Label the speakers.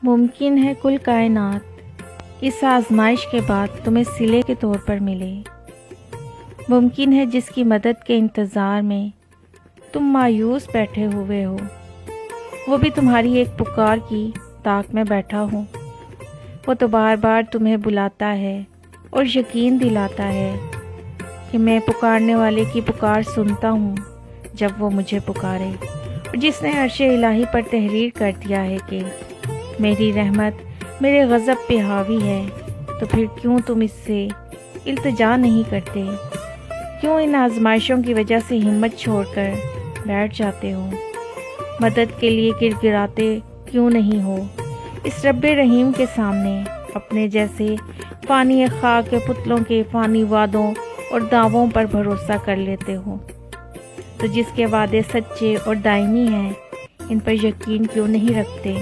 Speaker 1: ممکن ہے کل کائنات اس آزمائش کے بعد تمہیں صلے کے طور پر ملے۔ ممکن ہے جس کی مدد کے انتظار میں تم مایوس بیٹھے ہوئے ہو، وہ بھی تمہاری ایک پکار کی طاق میں بیٹھا ہو۔ وہ تو بار بار تمہیں بلاتا ہے اور یقین دلاتا ہے کہ میں پکارنے والے کی پکار سنتا ہوں جب وہ مجھے پکارے، اور جس نے عرش الہی پر تحریر کر دیا ہے کہ میری رحمت میرے غضب پہ حاوی ہے، تو پھر کیوں تم اس سے التجا نہیں کرتے؟ کیوں ان آزمائشوں کی وجہ سے ہمت چھوڑ کر بیٹھ جاتے ہو؟ مدد کے لیے گڑگڑاتے کیوں نہیں ہو؟ اس رب رحیم کے سامنے اپنے جیسے فانی خاک کے پتلوں کے فانی وعدوں اور دعووں پر بھروسہ کر لیتے ہو؟ تو جس کے وعدے سچے اور دائمی ہیں، ان پر یقین کیوں نہیں رکھتے؟